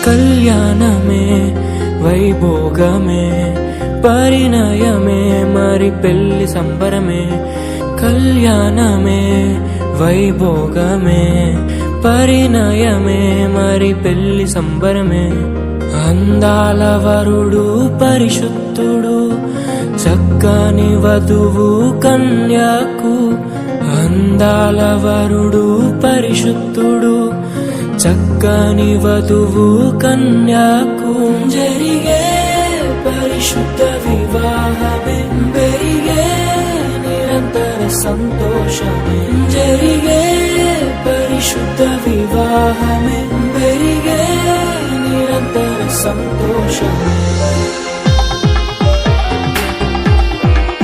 కళ్యాణమే వైభోగమే పరిణయమే మరి పెళ్లి సంబరమే. కళ్యాణమే వైభోగమే పరిణయమే మరి పెళ్లి సంబరమే. అందాల వరుడు పరిశుద్ధుడు చక్కని వధువు కన్యాకు. అందాల వరుడు పరిశుద్ధుడు చక్కని వధువు కన్యాకు. జరిగే పరిశుద్ధ వివాహమే పెరిగే నిరంతర సంతోషమే. జరిగే పరిశుద్ధ వివాహమే పెరిగే నిరంతర సంతోషమే.